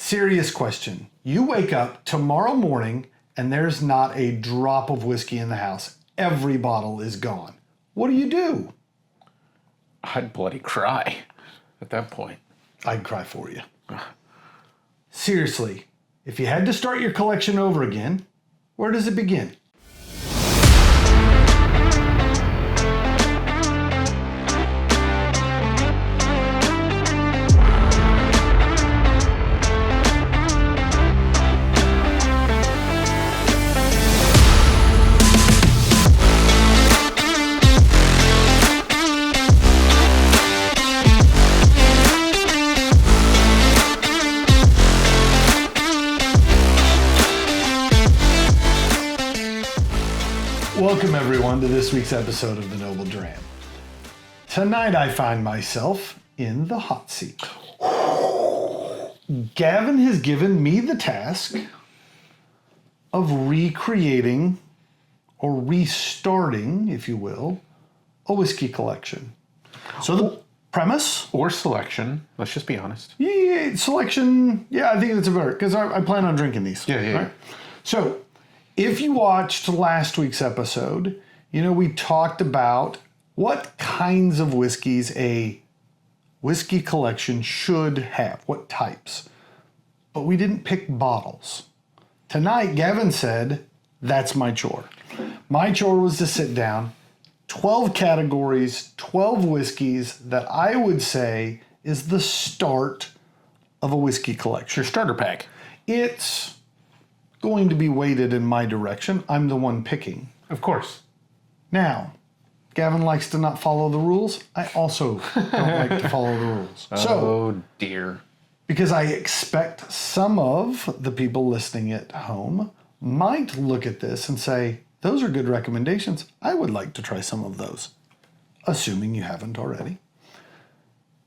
Serious question. You wake up tomorrow morning and there's not a drop of whiskey in the house. Every bottle is gone. What do? I'd bloody cry at that point. I'd cry for you. Seriously, if you had to start your collection over again, where does it begin? Welcome everyone to this week's episode of The Noble Dram. Tonight I find myself in the hot seat. Gavin has given me the task of recreating or restarting, if you will, a whiskey collection. So the premise... Or selection, let's just be honest. Yeah, selection, yeah, I think that's a better, because I plan on drinking these. Yeah. Right? So... if you watched last week's episode, we talked about what kinds of whiskeys a whiskey collection should have, what types. But we didn't pick bottles. Tonight, Gavin said, that's my chore. My chore was to sit down, 12 categories, 12 whiskeys that I would say is the start of a whiskey collection. Your starter pack. It's going to be weighted in my direction. I'm the one picking. Of course. Now, Gavin likes to not follow the rules. I also don't like to follow the rules. Oh, dear. Because I expect some of the people listening at home might look at this and say, those are good recommendations. I would like to try some of those, assuming you haven't already.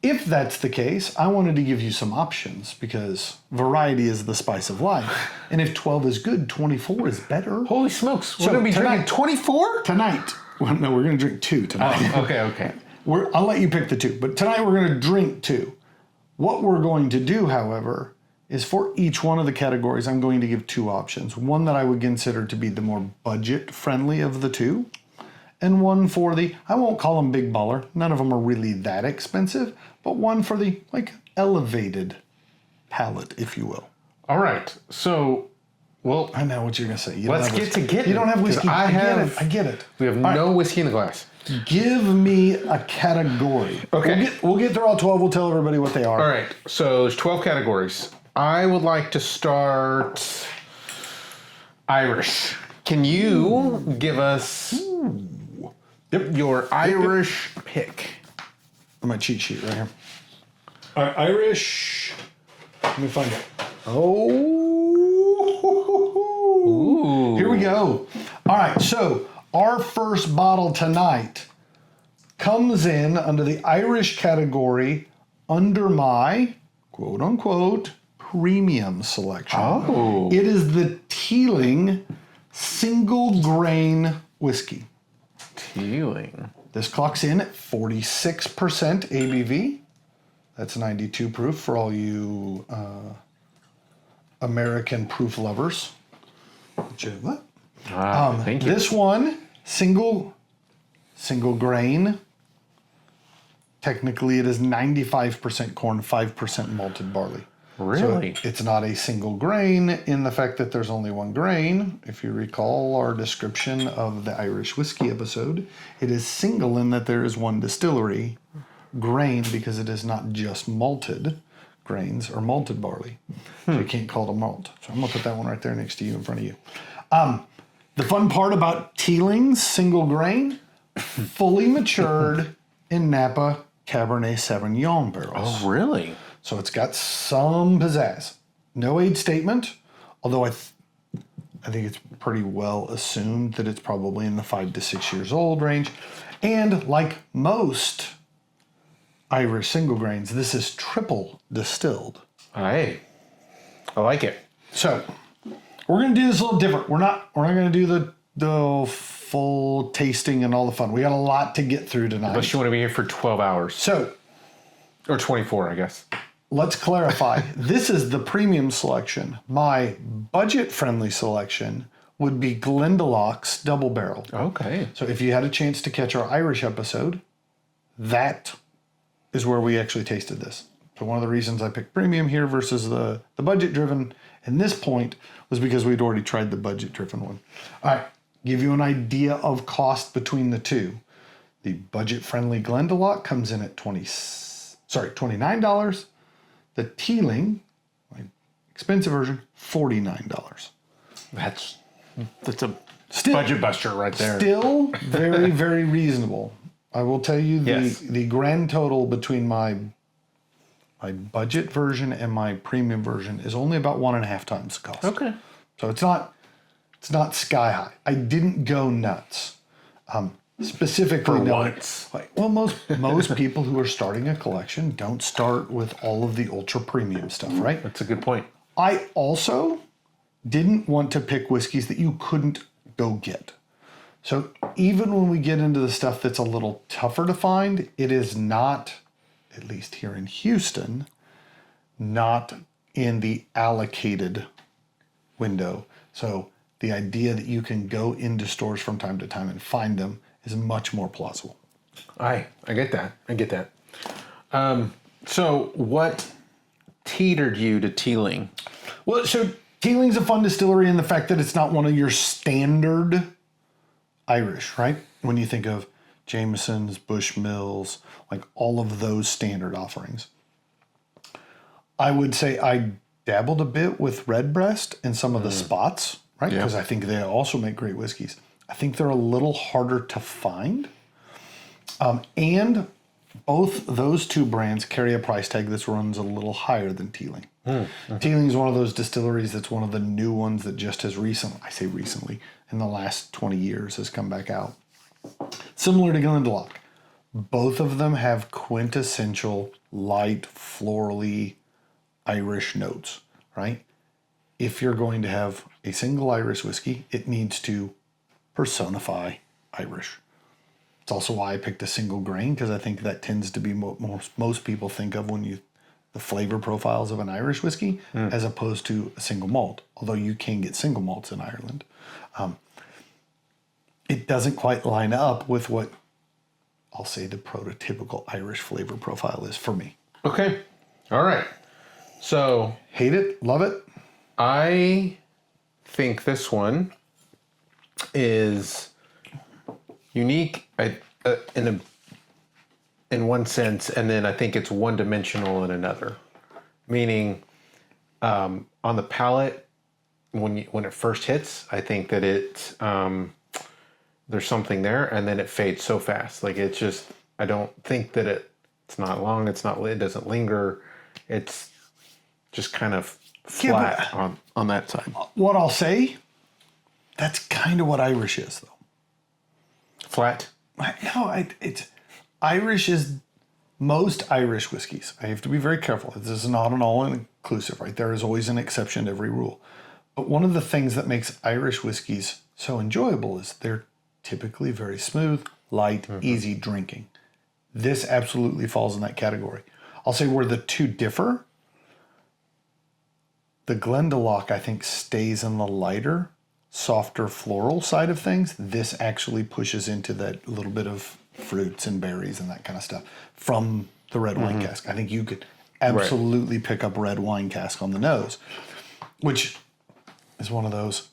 If that's the case, I wanted to give you some options because variety is the spice of life. And if 12 is good, 24 is better. Holy smokes. We're going to be drinking 24? Tonight. Well, no, we're going to drink 2 tonight. Oh, okay. I'll let you pick the 2. But tonight we're going to drink 2. What we're going to do, however, is for each one of the categories, I'm going to give 2 options. One that I would consider to be the more budget-friendly of the 2. And one for the, I won't call them big baller. None of them are really that expensive. But one for the, elevated palate, if you will. All right. So, well... I know what you're going to say. Let's get to getting. You don't have whiskey. I get it. We have no whiskey in the glass. Give me a category. Okay. We'll get through all 12. We'll tell everybody what they are. All right. So, there's 12 categories. I would like to start Irish. Can you give us your Irish pick? My cheat sheet right here. All right, Irish. Let me find it. Oh. Ooh. Here we go. All right, so our first bottle tonight comes in under the Irish category under my quote unquote premium selection. Oh. It is the Teeling single grain whiskey. Teeling. This clocks in at 46% ABV. That's 92 proof for all you American proof lovers. What? Thank you. This one, single grain. Technically, it is 95% corn, 5% malted barley. Really? So it's not a single grain in the fact that there's only one grain. If you recall our description of the Irish whiskey episode, it is single in that there is one distillery. Grain because it is not just malted grains or malted barley. So you can't call it a malt. So I'm going to put that one right there next to you in front of you. The fun part about Teeling's single grain, fully matured in Napa Cabernet Sauvignon barrels. Oh, really? So it's got some pizzazz. No age statement, although I think it's pretty well assumed that it's probably in the 5 to 6 years old range. And like most Irish single grains, this is triple distilled. Hey, I like it. So we're going to do this a little different. We're not going to do the full tasting and all the fun. We got a lot to get through tonight. Unless you want to be here for 12 hours. So, or 24, I guess. let's clarify. This is the premium selection. My budget-friendly selection would be Glendalought's Double Barrel. Okay. So if you had a chance to catch our Irish episode, that is where we actually tasted this. So one of the reasons I picked premium here versus the budget-driven in this point was because we'd already tried the budget-driven one. All right, give you an idea of cost between the two. The budget-friendly Glendalough comes in at $29. The Teeling, my expensive version, $49. That's a Still, budget buster right there. Still very, very reasonable. I will tell you the grand total between my budget version and my premium version is only about 1.5 times the cost. Okay. So it's not sky high. I didn't go nuts. Specifically, For no. once. Well, most people who are starting a collection don't start with all of the ultra premium stuff, right? That's a good point. I also didn't want to pick whiskeys that you couldn't go get. So even when we get into the stuff that's a little tougher to find, it is not, at least here in Houston, not in the allocated window. So the idea that you can go into stores from time to time and find them is much more plausible. I get that. So what teetered you to Teeling? Well, so Teeling's a fun distillery in the fact that it's not one of your standard Irish, right? When you think of Jameson's, Bushmills, like all of those standard offerings. I would say I dabbled a bit with Redbreast and some of the spots, right? Because I think they also make great whiskeys. I think they're a little harder to find. And both those two brands carry a price tag that runs a little higher than Teeling. Teeling is one of those distilleries that's one of the new ones that just has recently, in the last 20 years, has come back out. Similar to Glendalough. Both of them have quintessential light, florally Irish notes, right? If you're going to have a single Irish whiskey, it needs to personify Irish. It's also why I picked a single grain, because I think that tends to be most people think of when the flavor profiles of an Irish whiskey as opposed to a single malt. Although you can get single malts in Ireland, it doesn't quite line up with what I'll say the prototypical Irish flavor profile is for me. Okay. All right. So Hate it, love it. I think this one is unique in one sense, and then I think it's one-dimensional in another. Meaning, on the palate, when it first hits, I think that there's something there, and then it fades so fast. Like it's just, I don't think that it's not long. It doesn't linger. It's just kind of flat on that side. What I'll say, that's kind of what Irish is, though. Flat. No, it's Irish is most Irish whiskeys. I have to be very careful. This is not an all-inclusive, right? There is always an exception to every rule. But one of the things that makes Irish whiskeys so enjoyable is they're typically very smooth, light, easy drinking. This absolutely falls in that category. I'll say where the two differ, the Glendalough, I think, stays in the lighter, softer floral side of things. This actually pushes into that little bit of fruits and berries and that kind of stuff from the red wine cask. I think you could absolutely pick up red wine cask on the nose, which is one of those,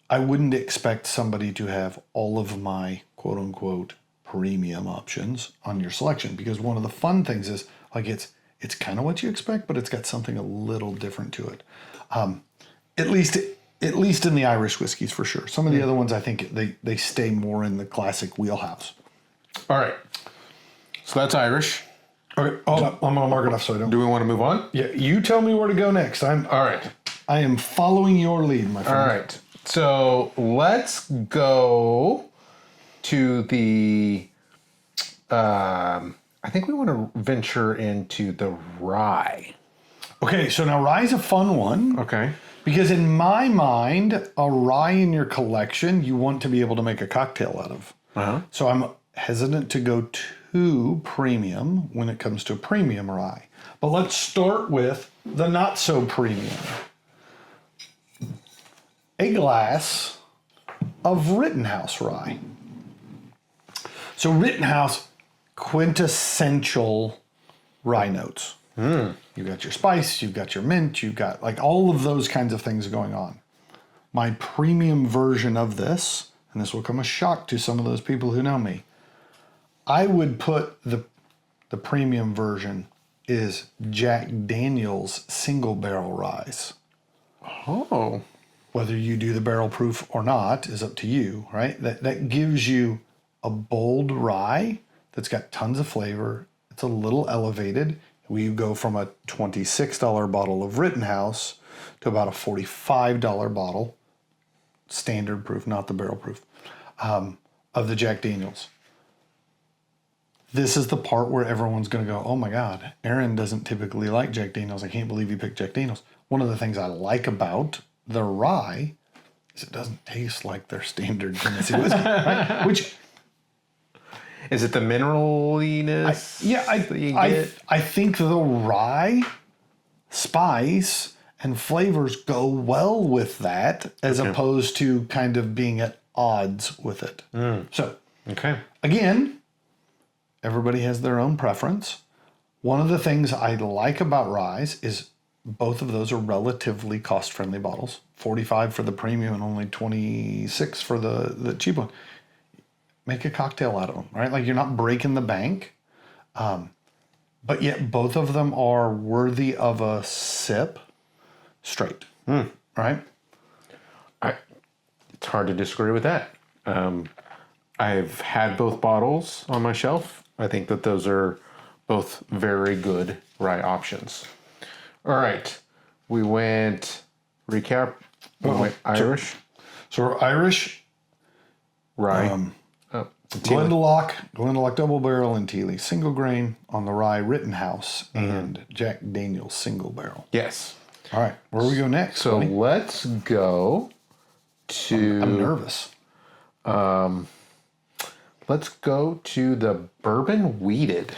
I wouldn't expect somebody to have all of my quote unquote premium options on your selection, because one of the fun things is like it's kind of what you expect, but it's got something a little different to it. At least in the Irish whiskeys, for sure. Some of the other ones, I think they stay more in the classic wheelhouse. All right. So that's Irish. Okay, hold up. I'm gonna mark it off so I don't. Do we want to move on? Yeah, you tell me where to go next. All right. I am following your lead, my friend. All right. So let's go to the. I think we want to venture into the rye. Okay, so now rye's a fun one. Okay. Because in my mind, a rye in your collection, you want to be able to make a cocktail out of. Uh-huh. So I'm hesitant to go too premium when it comes to a premium rye. But let's start with the not so premium. A glass of Rittenhouse rye. So Rittenhouse, quintessential rye notes. You've got your spice, you've got your mint, you've got like all of those kinds of things going on. My premium version of this, and this will come as shock to some of those people who know me, I would put the premium version is Jack Daniel's single barrel rye. Oh. Whether you do the barrel proof or not is up to you, right? That gives you a bold rye that's got tons of flavor. It's a little elevated. We go from a $26 bottle of Rittenhouse to about a $45 bottle, standard proof, not the barrel proof, of the Jack Daniels. This is the part where everyone's going to go, oh my God, Aaron doesn't typically like Jack Daniels. I can't believe he picked Jack Daniels. One of the things I like about the rye is it doesn't taste like their standard Tennessee whiskey, right? Which is it the mineraliness? I think the rye spice and flavors go well with that as opposed to kind of being at odds with it. So, again, everybody has their own preference. One of the things I like about rye is both of those are relatively cost-friendly bottles. $45 for the premium and only $26 for the cheap one. Make a cocktail out of them, right? Like you're not breaking the bank, but yet both of them are worthy of a sip straight, right? It's hard to disagree with that. I've had both bottles on my shelf. I think that those are both very good rye options. All right, we went recap. We went Irish. So we're Irish, Rye. Glendalough Double Barrel and Teely single grain on the rye Rittenhouse and Jack Daniel's single barrel. Yes. All right, where do we go next? So buddy? let's go to. I'm nervous. Let's go to the bourbon wheated.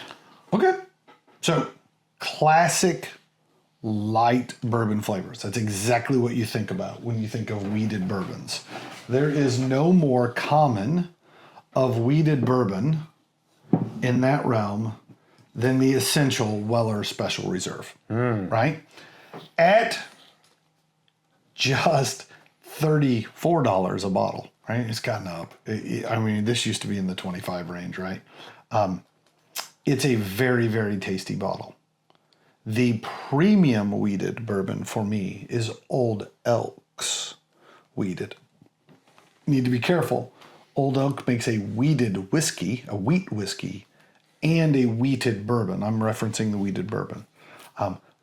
Okay. So classic light bourbon flavors. That's exactly what you think about when you think of wheated bourbons. There is no more common of wheated bourbon in that realm than the essential Weller Special Reserve, right? At just $34 a bottle, right? It's gotten up. I mean, this used to be in the 25 range, right? It's a very, very tasty bottle. The premium wheated bourbon for me is Old Elk's wheated. Need to be careful. Old Elk makes a wheated whiskey, a wheat whiskey, and a wheated bourbon. I'm referencing the wheated bourbon.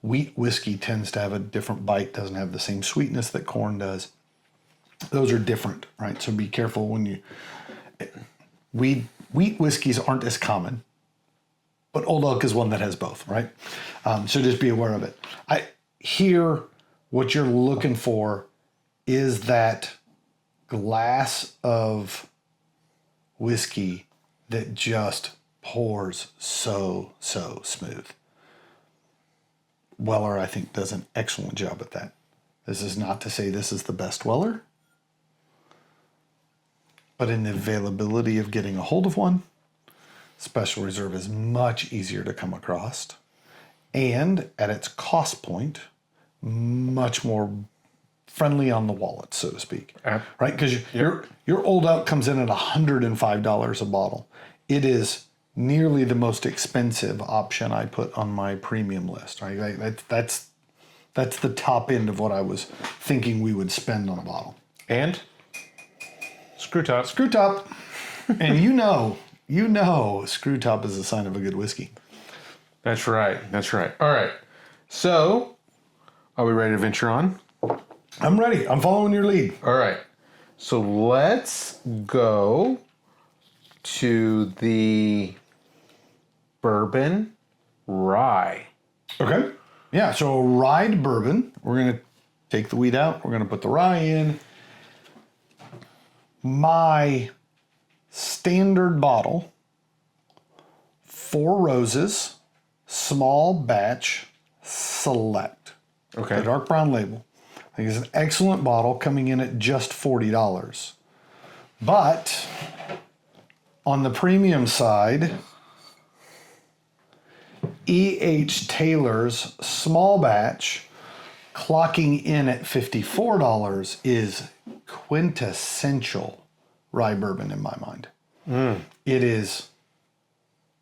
Wheat whiskey tends to have a different bite, doesn't have the same sweetness that corn does. Those are different, right? So be careful when you... Wheat whiskeys aren't as common, but Old Elk is one that has both, right? So just be aware of it. Here, what you're looking for is that glass of whiskey that just pours so smooth. Weller, I think, does an excellent job at that. This is not to say this is the best Weller, but in the availability of getting a hold of one, Special Reserve is much easier to come across, and at its cost point, much more friendly on the wallet, so to speak, right? Because your Old Elk comes in at $105 a bottle. It is nearly the most expensive option I put on my premium list, right? That's the top end of what I was thinking we would spend on a bottle. And screw top. Screw top, and you know, screw top is a sign of a good whiskey. That's right. All right. So, are we ready to venture on? I'm ready. I'm following your lead. All right. So let's go to the bourbon rye. Okay. Yeah, so a rye bourbon. We're going to take the wheat out. We're going to put the rye in. My standard bottle, 4 Roses, Small Batch Select. Okay. The dark brown label. I think it's an excellent bottle coming in at just $40. But on the premium side, E.H. Taylor's Small Batch clocking in at $54 is quintessential rye bourbon in my mind. It is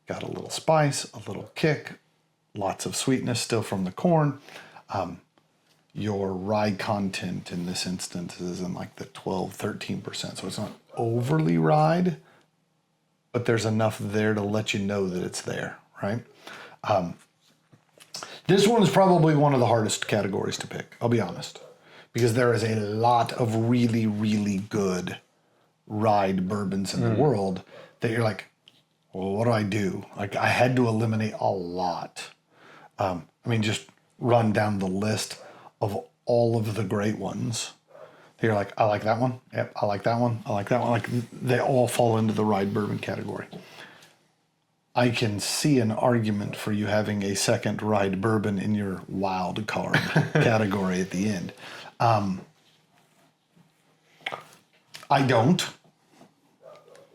got a little spice, a little kick, lots of sweetness still from the corn. Your rye content in this instance is in like the 12-13%. So it's not overly rye, but there's enough there to let you know that it's there, right? This one is probably one of the hardest categories to pick, I'll be honest, because there is a lot of really, really good rye bourbons in the world that you're like, well, what do I do? Like, I had to eliminate a lot. Just run down the list of all of the great ones. You're like, I like that one. Yep, I like that one. I like that one. Like, they all fall into the rye bourbon category. I can see an argument for you having a second rye bourbon in your wild card category at the end. I don't.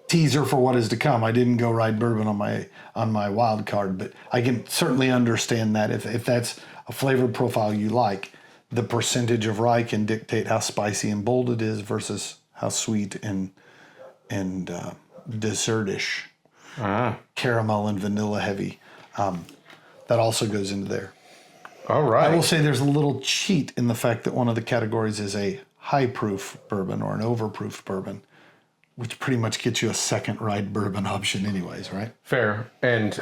Teaser for what is to come. I didn't go rye bourbon on my wild card, but I can certainly understand that if that's a flavor profile you like, the percentage of rye can dictate how spicy and bold it is versus how sweet and dessertish, caramel and vanilla heavy. That also goes into there. All right. I will say there's a little cheat in the fact that one of the categories is a high proof bourbon or an overproof bourbon, which pretty much gets you a second rye bourbon option anyways, right? Fair. And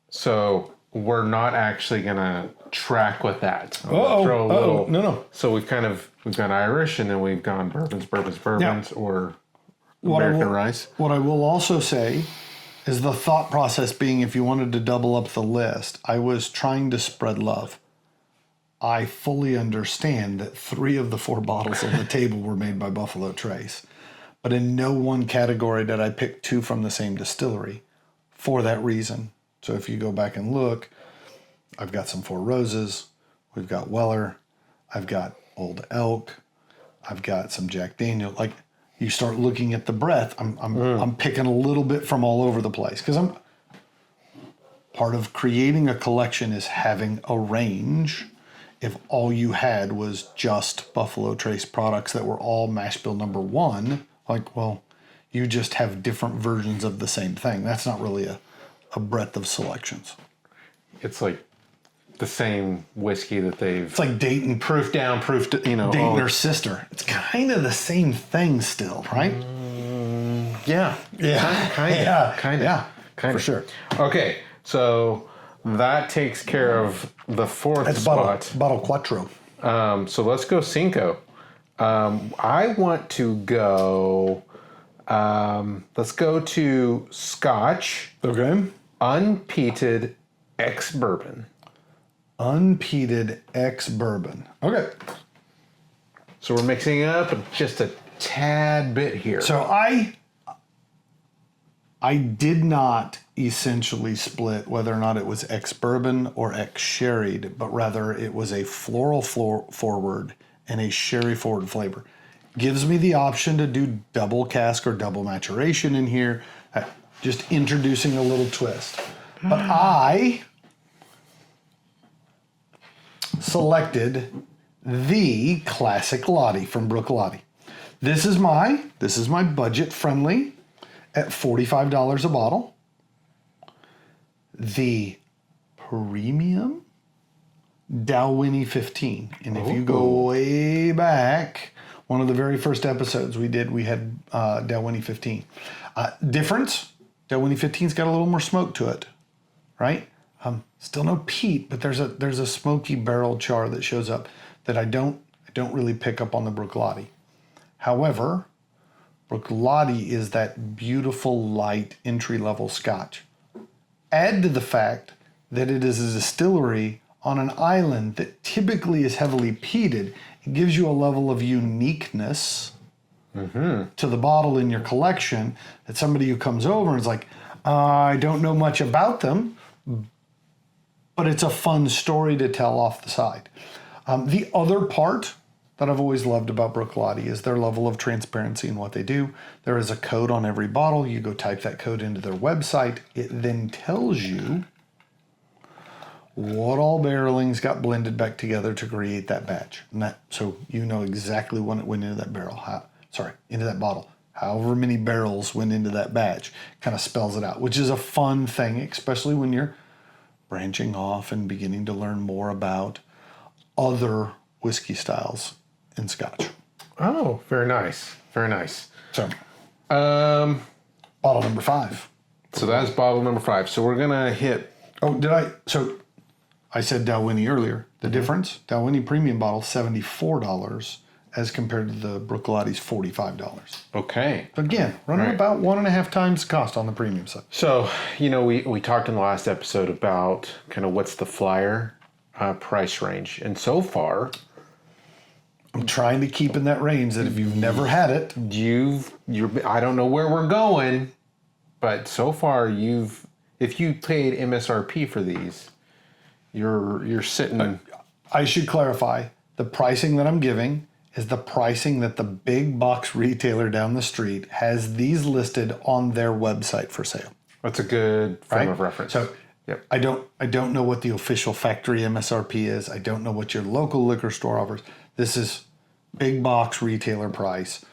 so we're not actually going to track with that. No. So we've gone Irish, and then we've gone bourbons, or American rice. What I will also say is the thought process being, if you wanted to double up the list, I was trying to spread love. I fully understand that 3 of the 4 bottles on the table were made by Buffalo Trace, but in no one category did I pick 2 from the same distillery for that reason. So if you go back and look, I've got some Four Roses, we've got Weller, I've got Old Elk, I've got some Jack Daniel. Like, you start looking at the breadth, I'm picking a little bit from all over the place, because I'm part of creating a collection is having a range. If all you had was just Buffalo Trace products that were all mash bill number 1, like, well, you just have different versions of the same thing. That's not really a breadth of selections. It's like the same whiskey that they've... It's like Dayton. Proof down, Dayton or sister. It's kind of the same thing still, right? Yeah. Kind of. For sure. Okay, so that takes care of the 4th spot. Bottle Quattro. So let's go Cinco. I want to go... let's go to Scotch. Okay. Unpeated ex-bourbon. Unpeated ex-bourbon. Okay. So we're mixing it up just a tad bit here. So I did not essentially split whether or not it was ex-bourbon or ex-sherried, but rather it was a floral forward and a sherry forward flavor. Gives me the option to do double cask or double maturation in here, just introducing a little twist. But I selected the classic Lottie from Brook Lottie. This is my budget friendly at $45 a bottle. The premium Dalwhinnie 15. And if you go way back, one of the very first episodes we had Dalwhinnie 15. Difference, Dalwhinnie 15's got a little more smoke to it, right? Still no peat, but there's a smoky barrel char that shows up that I don't really pick up on the Brook Lottie. However, Brook Lottie is that beautiful light entry-level Scotch. Add to the fact that it is a distillery on an island that typically is heavily peated. It gives you a level of uniqueness to the bottle in your collection that somebody who comes over and is like, I don't know much about them, but it's a fun story to tell off the side. The other part that I've always loved about Bruichladdich is their level of transparency in what they do. There is a code on every bottle. You go type that code into their website. It then tells you what all barrelings got blended back together to create that batch. And so you know exactly when it went into that into that bottle. However many barrels went into that batch, kind of spells it out, which is a fun thing, especially when you're branching off and beginning to learn more about other whiskey styles in Scotch. Oh, very nice. Very nice. So, bottle number 5. So that's bottle number 5. So we're going to hit... Oh, So I said Dalwhinnie earlier. The difference, Dalwhinnie premium bottle, $74 as compared to the Bruichladdich, $45. Okay. Again, running about 1.5 times the cost on the premium side. So, we talked in the last episode about kind of what's the flyer price range. And so far... I'm trying to keep in that range that if you've never had it... I don't know where we're going, but so far if you paid MSRP for these, you're sitting... I should clarify, the pricing that I'm giving is the pricing that the big box retailer down the street has these listed on their website for sale. That's a good frame of reference. So yep. I don't know what the official factory MSRP is. I don't know what your local liquor store offers. This is big box retailer price.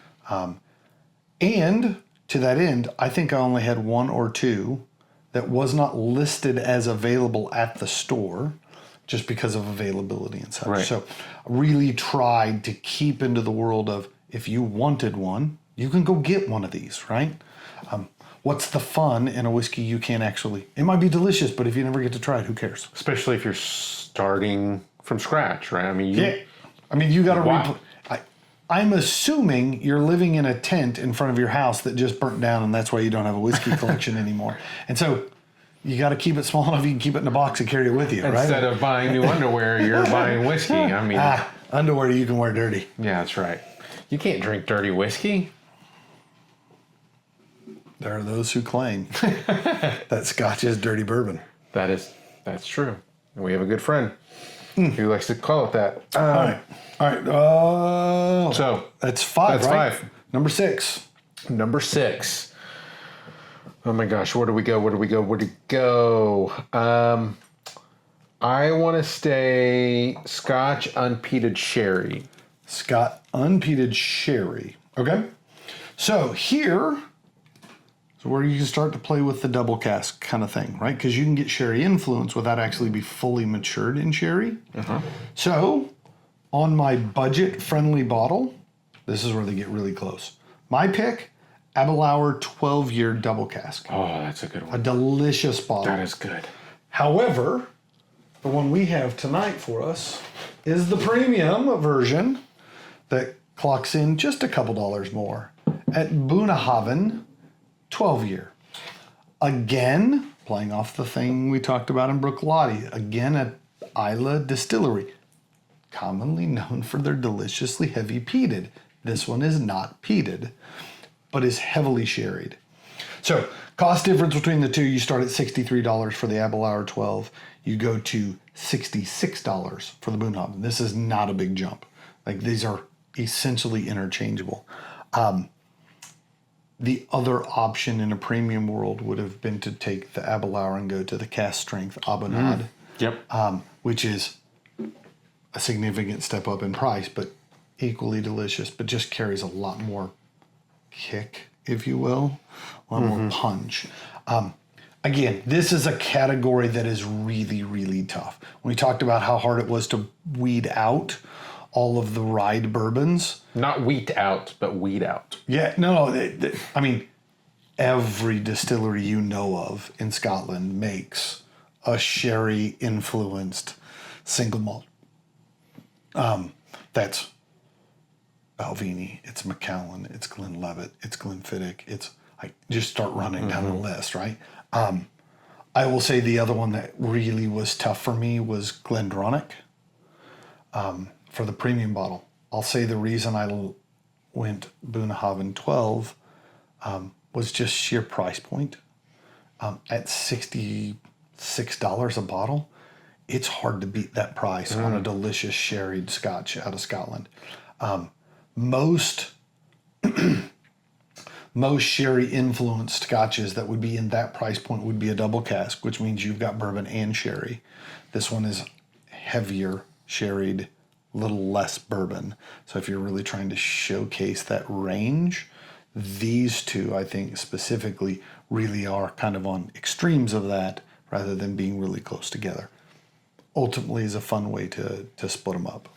And to that end, I think I only had 1 or 2 that was not listed as available at the store just because of availability and such. Right. So really tried to keep into the world of, if you wanted one, you can go get one of these, right? What's the fun in a whiskey you can't actually... It might be delicious, but if you never get to try it, who cares? Especially if you're starting from scratch, right? You got to... Wow. I'm assuming you're living in a tent in front of your house that just burnt down, and that's why you don't have a whiskey collection anymore. And so you got to keep it small enough you can keep it in a box and carry it with you, right? Instead of buying new underwear, you're buying whiskey. Underwear you can wear dirty. Yeah, that's right. You can't drink dirty whiskey. There are those who claim that Scotch is dirty bourbon. That's true. And we have a good friend who likes to call it that. All right. So that's 5. That's right? 5. Number 6. Number 6. Oh my gosh, where do we go? I want to stay Scotch unpeated sherry. Scotch unpeated sherry. Okay. So here is where you can start to play with the double cask kind of thing, right? Because you can get sherry influence without actually be fully matured in sherry. So on my budget-friendly bottle, this is where they get really close. My pick, Abelauer 12-year double cask. Oh, that's a good A one. delicious bottle. That is good. However, the one we have tonight for us is the premium version that clocks in just a couple dollars more at Bunnahabhain 12-year. Again, playing off the thing we talked about in Bruichladdich. Again, at Islay Distillery, commonly known for their deliciously heavy peated. This one is not peated, but is heavily sherried. So, cost difference between the two, you start at $63 for the Abelauer 12. You go to $66 for the Bunnahabhain. This is not a big jump. Like, these are essentially interchangeable. The other option in a premium world would have been to take the Abelauer and go to the cask strength Abonade, which is a significant step up in price, but equally delicious, but just carries a lot more kick, if you will, a lot more punch. Again, this is a category that is really, really tough. We talked about how hard it was to weed out all of the rye bourbons. Not wheat out, but weed out. Yeah, no, I mean, every distillery you know of in Scotland makes a sherry-influenced single malt. That's Balvenie, it's Macallan, it's Glenlivet, it's Glenfiddich, I just start running down the list, right? I will say the other one that really was tough for me was Glendronach for the premium bottle. I'll say the reason I went Bunnahabhain 12 was just sheer price point. At $67 $6 a bottle. It's hard to beat that price on a delicious sherried Scotch out of Scotland. Most sherry influenced Scotches that would be in that price point would be a double cask, which means you've got bourbon and sherry. This one is heavier sherried, little less bourbon. So if you're really trying to showcase that range, these two, I think specifically, really are kind of on extremes of that rather than being really close together. Ultimately is a fun way to split them up.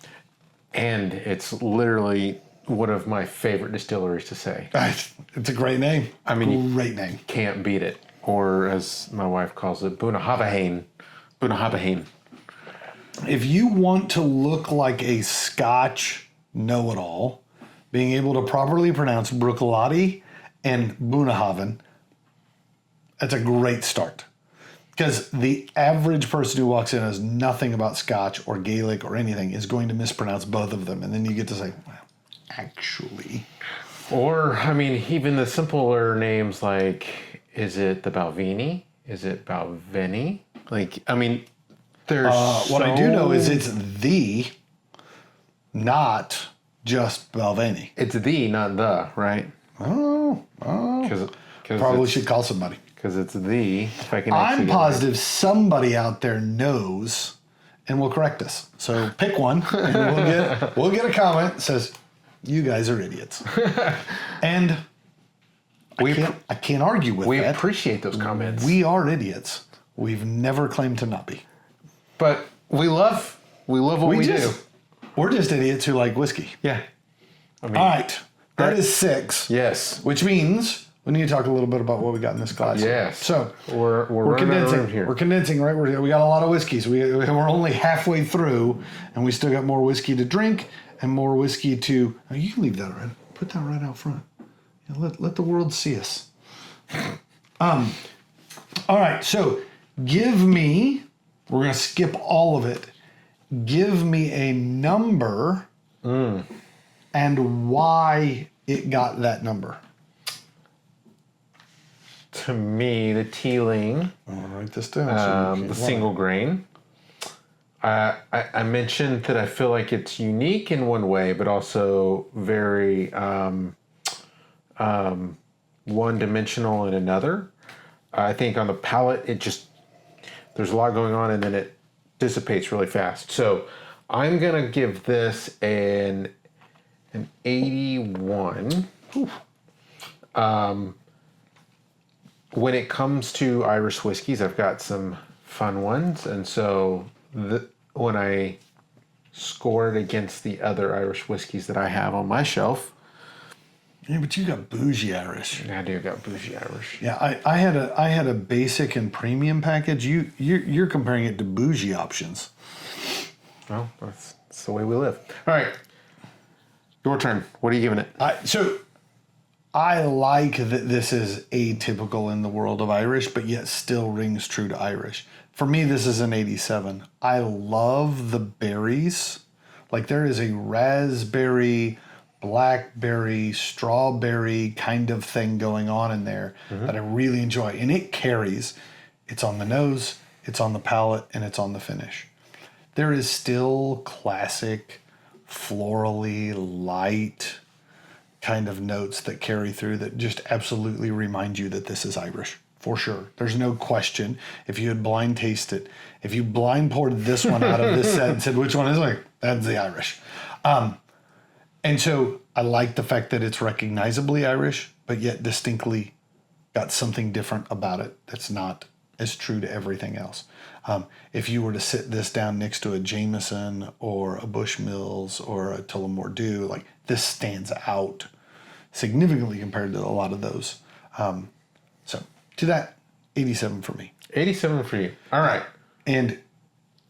And it's literally one of my favorite distilleries to say. It's a great name. I mean, great name. Can't beat it. Or as my wife calls it, Bunnahabhain. Bunnahabhain. If you want to look like a Scotch know-it-all, being able to properly pronounce Bruichladdich and Bunnahabhain, that's a great start. Because the average person who walks in and knows nothing about Scotch or Gaelic or anything is going to mispronounce both of them. And then you get to say, well, actually. Or, I mean, even the simpler names like, is it the Balvenie? Is it Balvenie? Like, I mean, there's what I do know is it's the, not just Balvenie. It's the, not the, right? Oh. Cause Probably should call somebody. Because it's the. If I can I'm positive somebody out there knows and will correct us. So pick one, and we'll get a comment that says, "You guys are idiots," and I can't argue with that. We appreciate those comments. We are idiots. We've never claimed to not be, but we love what we do. We're just idiots who like whiskey. Yeah. I mean, all right, that is 6. Yes. Which means we need to talk a little bit about what we got in this glass. Yes. So we're condensing here. We're condensing, right? We got a lot of whiskeys. We're only halfway through, and we still got more whiskey to drink and more whiskey to. Oh, you can leave that right. Put that right out front. Let the world see us. All right. So give me. We're gonna skip all of it. Give me a number and why it got that number. To me, the Teeling, I'll write this down. the single grain. I mentioned that I feel like it's unique in one way, but also very one-dimensional in another. I think on the palate, there's a lot going on, and then it dissipates really fast. So I'm gonna give this an 81. When it comes to Irish whiskeys, I've got some fun ones. And so when I score it against the other Irish whiskeys that I have on my shelf. Yeah, but you got bougie Irish. I do got bougie Irish. Yeah, I had a basic and premium package. You're comparing it to bougie options. Well, that's the way we live. All right. Your turn. What are you giving it? I like that this is atypical in the world of Irish, but yet still rings true to Irish. For me, this is an 87. I love the berries. Like there is a raspberry, blackberry, strawberry kind of thing going on in there that I really enjoy. And it carries. It's on the nose, it's on the palate, and it's on the finish. There is still classic, florally, light kind of notes that carry through that just absolutely remind you that this is Irish, for sure. There's no question. If you had blind tasted, if you blind poured this one out of this set and said, which one is it? That's the Irish. And so I like the fact that it's recognizably Irish, but yet distinctly got something different about it that's not as true to everything else. If you were to sit this down next to a Jameson or a Bushmills or a Tullamore Dew, like this stands out significantly compared to a lot of those. So to that, 87 for me. 87 for you. All right. And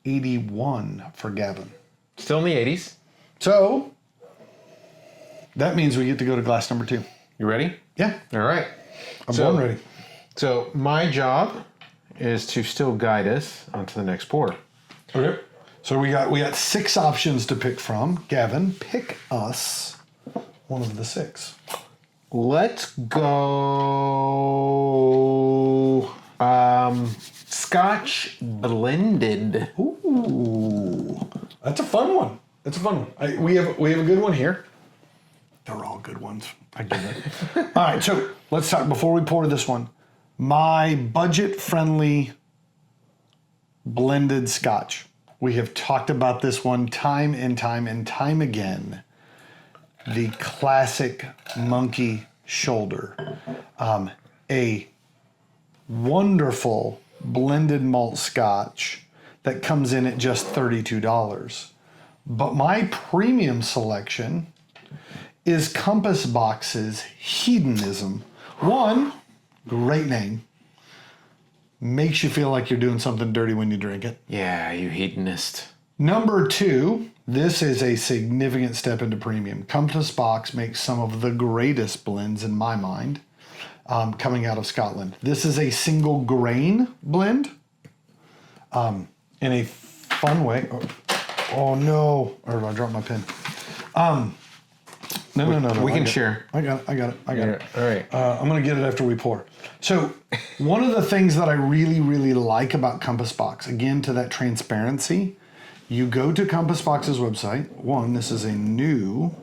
81 for Gavin. Still in the 80s. So that means we get to go to glass number 2. You ready? Yeah. All right. I'm born ready. So my job is to still guide us onto the next pour. Okay. So we got 6 options to pick from. Gavin, pick us one of the 6. Let's go Scotch blended. Ooh, that's a fun one. That's a fun one. We have a good one here. They're all good ones. I get it. All right, so let's talk before we pour this one. My budget-friendly blended Scotch. We have talked about this one time and time and time again. The classic Monkey Shoulder. A wonderful blended malt Scotch that comes in at just $32. But my premium selection is Compass Box's Hedonism. One, great name. Makes you feel like you're doing something dirty when you drink it. Yeah, you hedonist. Number two, this is a significant step into premium. Compass Box makes some of the greatest blends in my mind coming out of Scotland. This is a single grain blend in a fun way. Oh no, or I dropped my pen. No. We can share. I got it. All right. I'm going to get it after we pour. So one of the things that I really, really like about Compass Box, again, to that transparency, you go to Compass Box's website. One, this is a new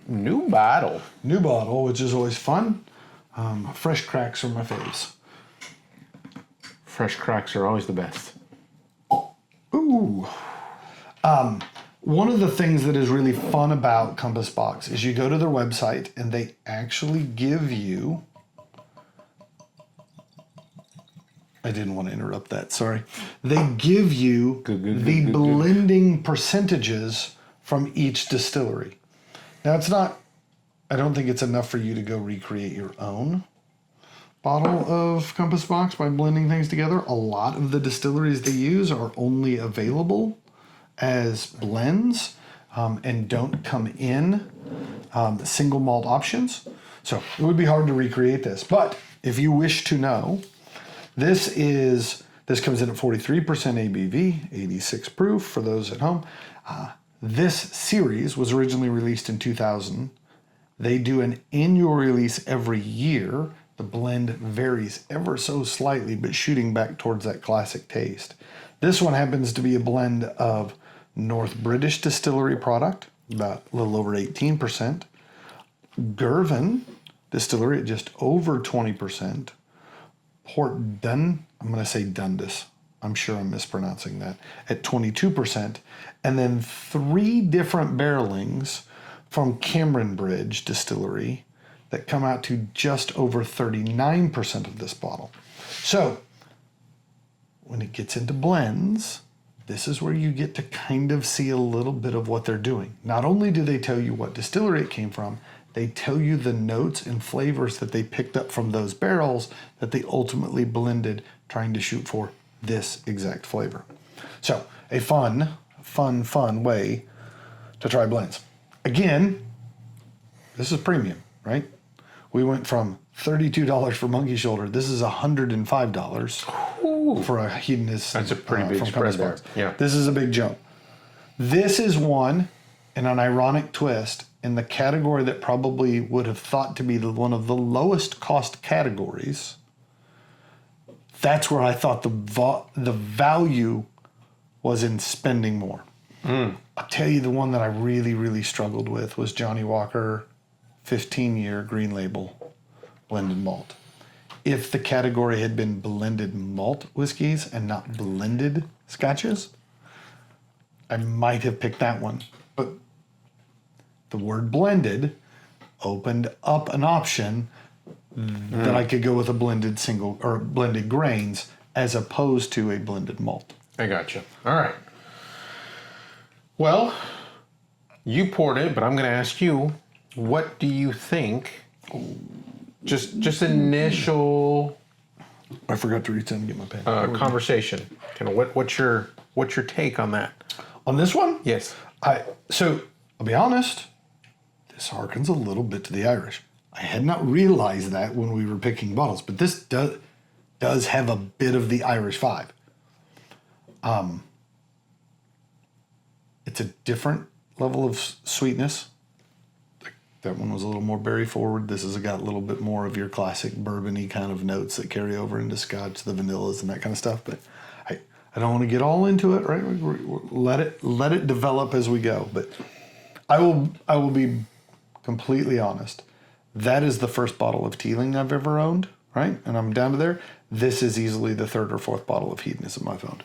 bottle. New bottle, which is always fun. Fresh cracks are my faves. Fresh cracks are always the best. Ooh. One of the things that is really fun about Compass Box is you go to their website and they actually give you... I didn't want to interrupt that, sorry. They give you the blending percentages from each distillery. Now it's not, I don't think it's enough for you to go recreate your own bottle of Compass Box by blending things together. A lot of the distilleries they use are only available as blends and don't come in single malt options. So it would be hard to recreate this. But if you wish to know, this comes in at 43% ABV, 86 proof for those at home. This series was originally released in 2000. They do an annual release every year. The blend varies ever so slightly, but shooting back towards that classic taste. This one happens to be a blend of North British distillery product, about a little over 18%. Girvan distillery at just over 20%. Port Dun, I'm going to say Dundas. I'm sure I'm mispronouncing that, at 22%. And then 3 different barrelings from Cameron Bridge Distillery that come out to just over 39% of this bottle. So when it gets into blends, this is where you get to kind of see a little bit of what they're doing. Not only do they tell you what distillery it came from, they tell you the notes and flavors that they picked up from those barrels that they ultimately blended, trying to shoot for this exact flavor. So a fun way to try blends. Again, this is premium, right? We went from $32 for Monkey Shoulder. This is $105 for a Hedonist. That's a pretty big spread there. Yeah. This is a big jump. This is one, in an ironic twist, in the category that probably would have thought to be one of the lowest cost categories. That's where I thought the value was in spending more. I'll tell you, the one that I really, really struggled with was Johnny Walker 15-year Green Label blended malt. If the category had been blended malt whiskeys and not blended scotches, I might have picked that one. But the word blended opened up an option that I could go with a blended single or blended grains as opposed to a blended malt. I gotcha. All right. Well, you poured it, but I'm going to ask you, what do you think? Just initial. I forgot to reach in and get my pen. Conversation. Kind of what's your take on that? On this one? Yes. So I'll be honest. This harkens a little bit to the Irish. I had not realized that when we were picking bottles, but this does have a bit of the Irish vibe. It's a different level of sweetness. That one was a little more berry forward. This has got a little bit more of your classic bourbon-y kind of notes that carry over into Scotch, the vanillas and that kind of stuff. But I don't want to get all into it, right? Let it develop as we go. But I will be completely honest. That is the first bottle of Teeling I've ever owned, right? And I'm down to there. This is easily the third or fourth bottle of Hedonism I've owned.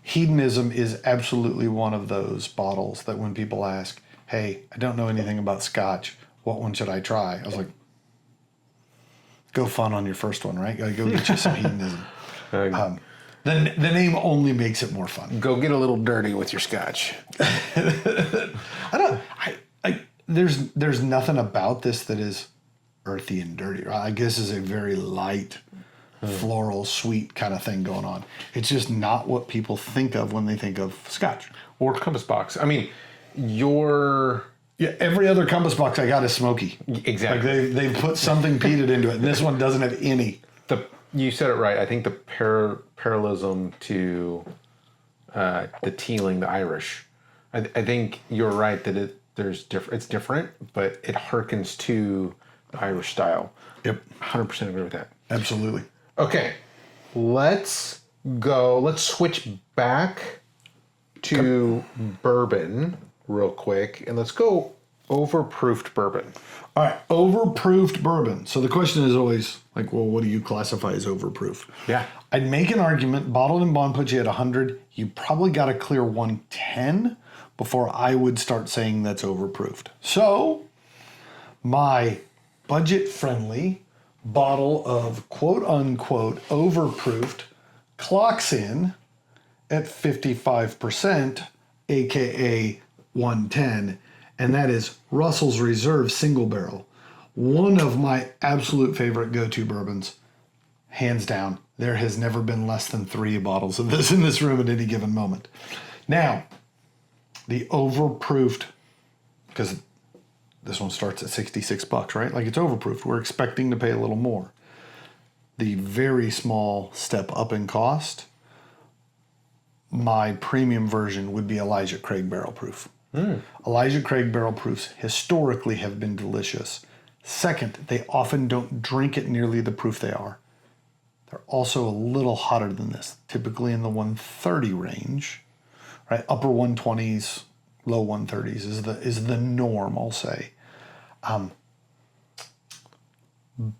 Hedonism is absolutely one of those bottles that when people ask, hey, I don't know anything about Scotch, what one should I try? I was like, go fun on your first one, right? Go get you some Hedonism. The name only makes it more fun. Go get a little dirty with your Scotch. There's nothing about this that is earthy and dirty. Right? I guess is a very light, floral, sweet kind of thing going on. It's just not what people think of when they think of Scotch. Or Compass Box. I mean, every other Compass Box I got is smoky. Exactly. Like they put something peated into it, and this one doesn't have any. You said it right. I think the parallelism to the Teeling, the Irish. I think you're right that it's different, but it harkens to the Irish style. Yep. 100% agree with that. Absolutely. Okay. Let's switch back to bourbon real quick, and let's go overproofed bourbon. All right, overproofed bourbon. So the question is always like, well, what do you classify as overproof? Yeah. I'd make an argument, bottled in bond puts you at 100. You probably got to clear 110 before I would start saying that's overproofed. So my budget-friendly bottle of quote-unquote overproofed clocks in at 55%, aka 110, and that is Russell's Reserve Single Barrel. One of my absolute favorite go-to bourbons, hands down. There has never been less than 3 bottles of this in this room at any given moment. Now, the overproofed, because this one starts at $66, right? Like it's overproofed. We're expecting to pay a little more. The very small step up in cost, my premium version would be Elijah Craig Barrel Proof. Elijah Craig Barrel Proofs historically have been delicious. Second, they often don't drink at nearly the proof they are. They're also a little hotter than this, typically in the 130 range, right? Upper 120s, low 130s is the norm, I'll say.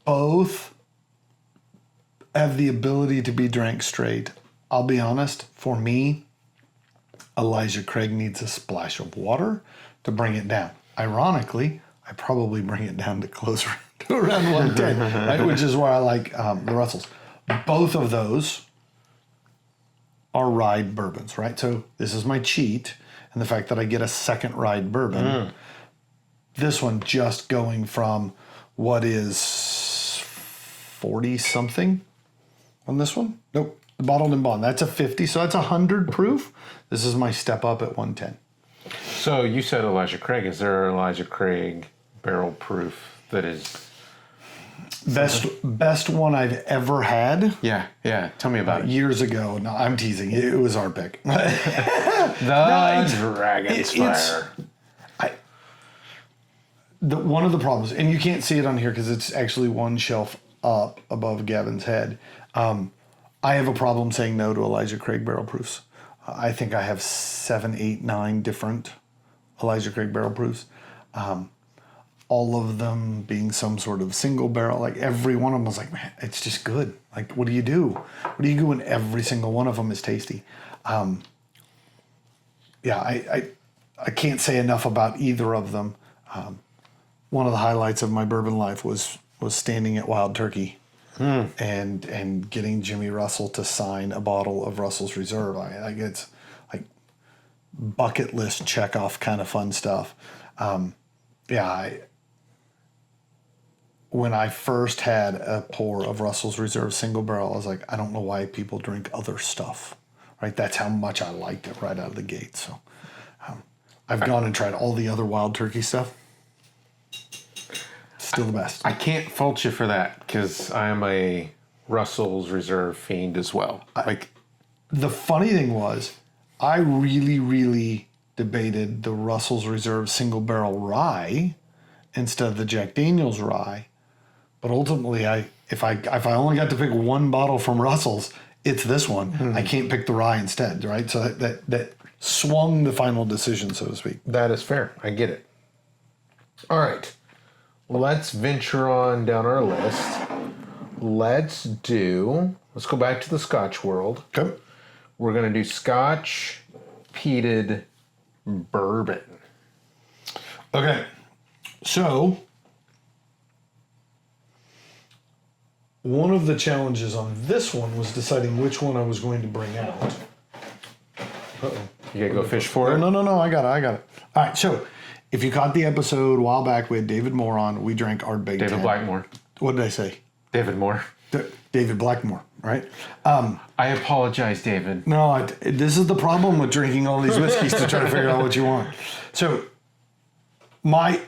Both have the ability to be drank straight. I'll be honest, for me, Elijah Craig needs a splash of water to bring it down. Ironically, I probably bring it down to closer to around 110, right? Which is where I like the Russells. Both of those are rye bourbons, right? So this is my cheat, and the fact that I get a second rye bourbon. This one just going from what is 40 something on this one. Nope, the bottled in bond. That's a 50, so that's 100 proof. This is my step up at 110. So you said Elijah Craig. Is there Elijah Craig barrel proof that is best one I've ever had? Yeah. Tell me about it. Years ago. No, I'm teasing. It was our pick. Dragon's Fire. One of the problems, and you can't see it on here because it's actually one shelf up above Gavin's head. I have a problem saying no to Elijah Craig barrel proofs. I think I have 7, 8, 9 different Elijah Craig barrel proofs. All of them being some sort of single barrel. Like every one of them was like, man, it's just good. Like, what do you do? What do you do when every single one of them is tasty? I can't say enough about either of them. One of the highlights of my bourbon life was standing at Wild Turkey and getting Jimmy Russell to sign a bottle of Russell's Reserve. It's like bucket list check off kind of fun stuff. When I first had a pour of Russell's Reserve single barrel, I was like, I don't know why people drink other stuff, right? That's how much I liked it right out of the gate. So I've gone and tried all the other Wild Turkey stuff. Still the best. I can't fault you for that because I am a Russell's Reserve fiend as well. The funny thing was, I really, really debated the Russell's Reserve single barrel rye instead of the Jack Daniel's rye. But ultimately, if I only got to pick one bottle from Russell's, it's this one. I can't pick the rye instead, right? So that swung the final decision, so to speak. That is fair. I get it. All right. Let's venture on down our list. Let's go back to the Scotch world. Okay. We're going to do Scotch peated bourbon. Okay. So, one of the challenges on this one was deciding which one I was going to bring out. Uh-oh. You got to go fish for it? No. I got it. All right. So, if you caught the episode a while back, we had David Moore on. We drank Ardbeg 10. David Blackmore. What did I say? David Moore. David Blackmore, right? I apologize, David. No, this is the problem with drinking all these whiskeys to try to figure out what you want. So, my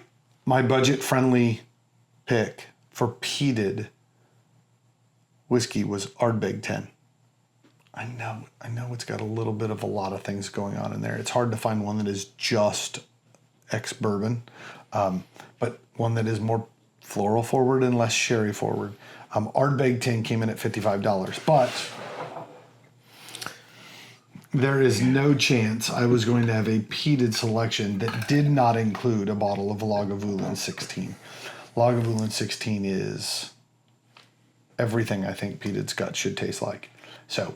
budget-friendly pick for peated whiskey was Ardbeg 10. I know it's got a little bit of a lot of things going on in there. It's hard to find one that is just ex-bourbon, but one that is more floral forward and less sherry forward. Ardbeg 10 came in at $55, but there is no chance I was going to have a peated selection that did not include a bottle of Lagavulin 16. Lagavulin 16 is everything I think peated Scotch should taste like. So,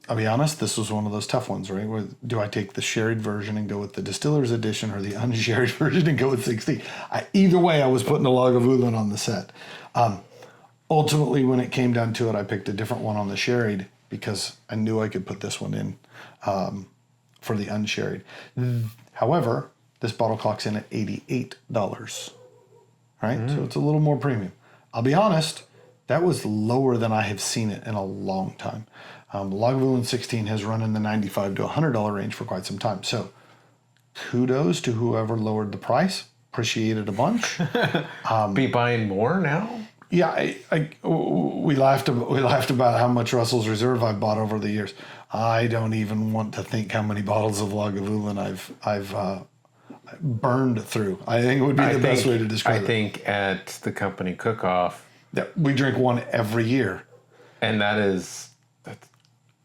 I'll be honest, this was one of those tough ones, right? Do I take the sherried version and go with the distiller's edition or the unsherried version and go with 16? Either way, I was putting a Lagavulin on the set. Ultimately, when it came down to it, I picked a different one on the sherried because I knew I could put this one in for the unsherried. However, this bottle clocks in at $88, right? So it's a little more premium. I'll be honest, that was lower than I have seen it in a long time. Lagavulin 16 has run in the $95 to $100 range for quite some time. So kudos to whoever lowered the price. Appreciate it a bunch. Be buying more now? Yeah, we laughed about how much Russell's Reserve I've bought over the years. I don't even want to think how many bottles of Lagavulin I've burned through. I think it would be the best way to describe it. I think at the company cook-off, we drink one every year, and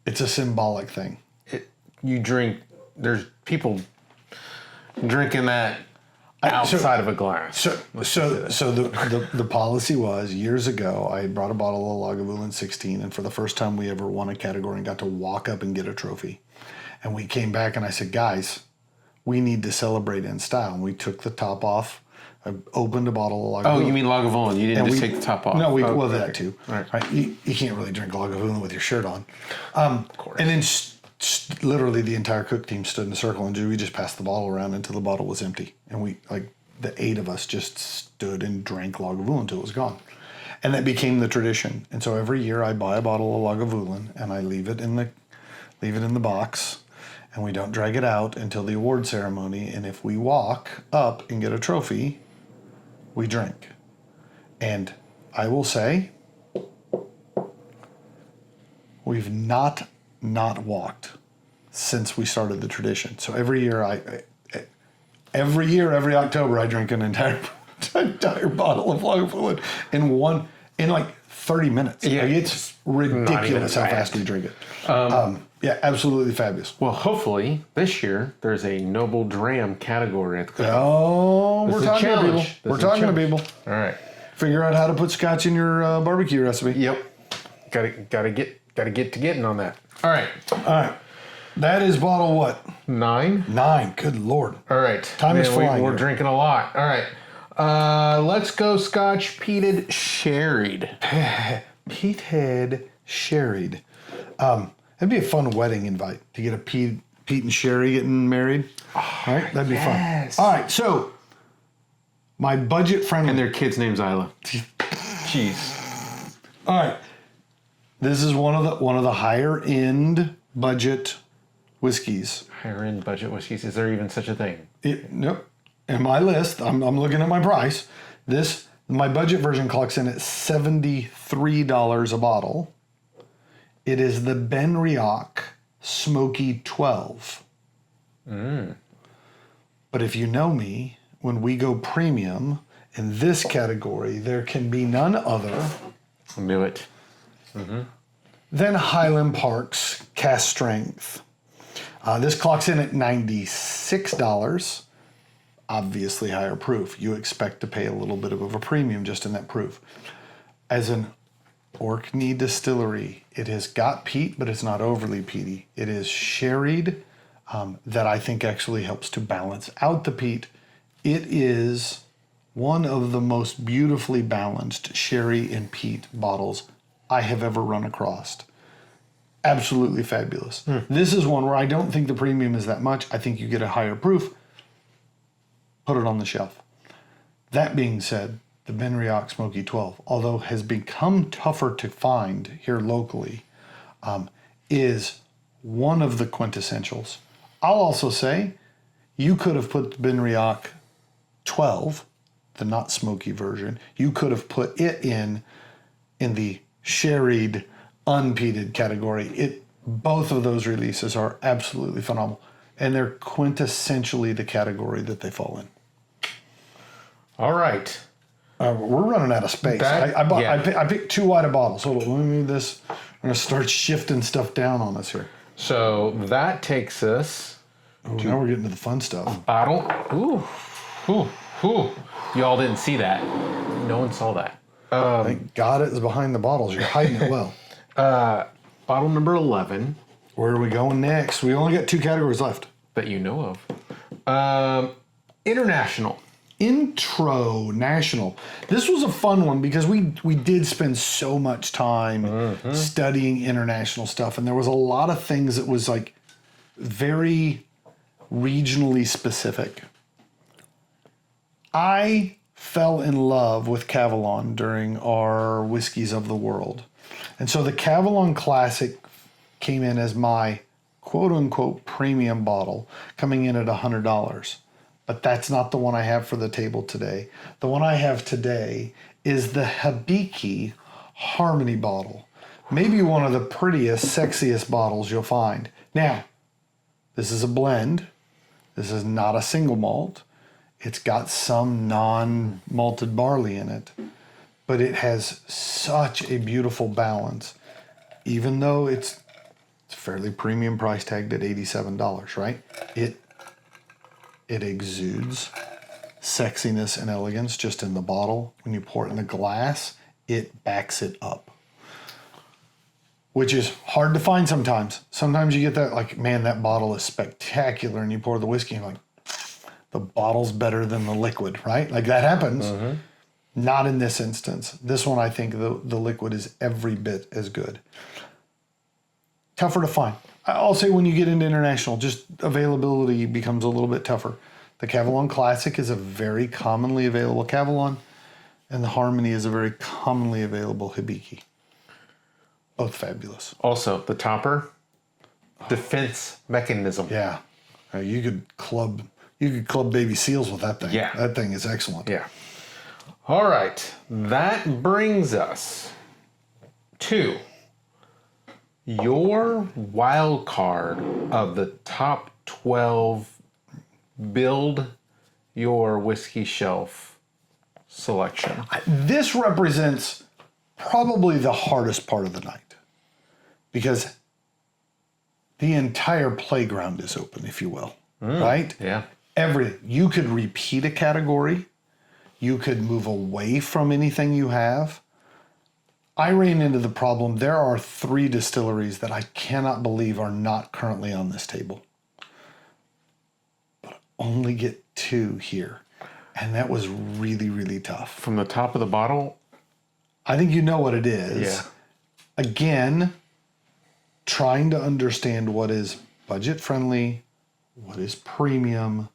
it's a symbolic thing. There's people drinking that outside of a glass. So the policy was, years ago, I had brought a bottle of Lagavulin 16, and for the first time we ever won a category and got to walk up and get a trophy. And we came back and I said, guys, we need to celebrate in style. And we took the top off. I opened a bottle of Lagavulin. Oh, you mean Lagavulin? You didn't just take the top off? No, okay. That too. Right. You can't really drink Lagavulin with your shirt on. Of course. And then literally the entire cook team stood in a circle and we just passed the bottle around until the bottle was empty. And the 8 of us just stood and drank Lagavulin until it was gone. And that became the tradition. And so every year I buy a bottle of Lagavulin and I leave it in the box. And we don't drag it out until the award ceremony. And if we walk up and get a trophy, we drink. And I will say, we've not walked since we started the tradition. So every year, every October, I drink an entire bottle of Lagavulin in like 30 minutes. Yeah, it's ridiculous how fast we drink it. Yeah, absolutely fabulous. Well, hopefully this year there's a Noble Dram category at the cook. Oh, we're talking to people. We're talking to people. All right. Figure out how to put Scotch in your barbecue recipe. Yep. Gotta get to getting on that. All right. That is bottle what? 9. 9. Good Lord. All right. Time is flying. We're drinking a lot. All right. Let's go Scotch peated sherried. Peated sherried. That'd be a fun wedding invite to get a Pete and Sherry getting married. Oh, all right, that'd be fun. All right, so my budget friendly. And their kid's name's Isla. Jeez. All right, this is one of the higher end budget whiskeys. Higher end budget whiskeys. Is there even such a thing? Nope. In my list, I'm looking at my price. My budget version clocks in at $73 a bottle. It is the Benriach Smoky 12. But if you know me, when we go premium in this category, there can be none other I knew it. than Highland Park's Cask Strength. This clocks in at $96. Obviously higher proof. You expect to pay a little bit of a premium just in that proof. As an Orkney distillery, it has got peat, but it's not overly peaty. It is sherried, that I think actually helps to balance out the peat. It is one of the most beautifully balanced sherry and peat bottles I have ever run across. Absolutely fabulous. This is one where I don't think the premium is that much. I think you get a higher proof. Put it on the shelf. That being said, the Benriach Smoky 12, although has become tougher to find here locally, is one of the quintessentials. I'll also say you could have put the Benriach 12, the not smoky version, you could have put it in the sherried, unpeated category. Both of those releases are absolutely phenomenal, and they're quintessentially the category that they fall in. All right. We're running out of space. I picked too wide a bottle. So let me move this. I'm going to start shifting stuff down on us here. So that takes us Now we're getting to the fun stuff. bottle. Ooh. Y'all didn't see that. No one saw that. Thank God it is behind the bottles. You're hiding it well. Bottle number 11 Where are we going next? We only got 2 categories left. that you know of. International. Intro National. This was a fun one because we did spend so much time studying international stuff, and there was a lot of things that was like very regionally specific. I fell in love with Cavalon during our Whiskies of the World. And so the Cavalon Classic came in as my quote-unquote premium bottle, coming in at $100. But that's not the one I have for the table today. The one I have today is the Hibiki Harmony bottle. Maybe one of the prettiest, sexiest bottles you'll find. Now, this is a blend. This is not a single malt. It's got some non-malted barley in it, but it has such a beautiful balance, even though it's fairly premium price tagged at $87, right? It exudes sexiness and elegance just in the bottle. When you pour it in the glass, it backs it up, which is hard to find sometimes. Sometimes you get that, like, man, that bottle is spectacular, and you pour the whiskey and you're like, the bottle's better than the liquid, right? Like, that happens. Not in this instance. This one, I think the liquid is every bit as good. Tougher to find. I'll say when you get into international, just availability becomes a little bit tougher. The Cavalon Classic is a very commonly available Cavalon, and the Harmony is a very commonly available Hibiki. Both fabulous. Also, the topper, defense mechanism. Yeah. You could club baby seals with that thing. Yeah. That thing is excellent. Yeah. All right. That brings us to your wild card of the top 12 build your whiskey shelf selection. This represents probably the hardest part of the night because the entire playground is open, if you will, right? Yeah. You could repeat a category. You could move away from anything you have. I ran into the problem. There are 3 distilleries that I cannot believe are not currently on this table. But I only get 2 here. And that was really, really tough. From the top of the bottle. I think you know what it is. Yeah. Again, trying to understand what is budget friendly, what is premium,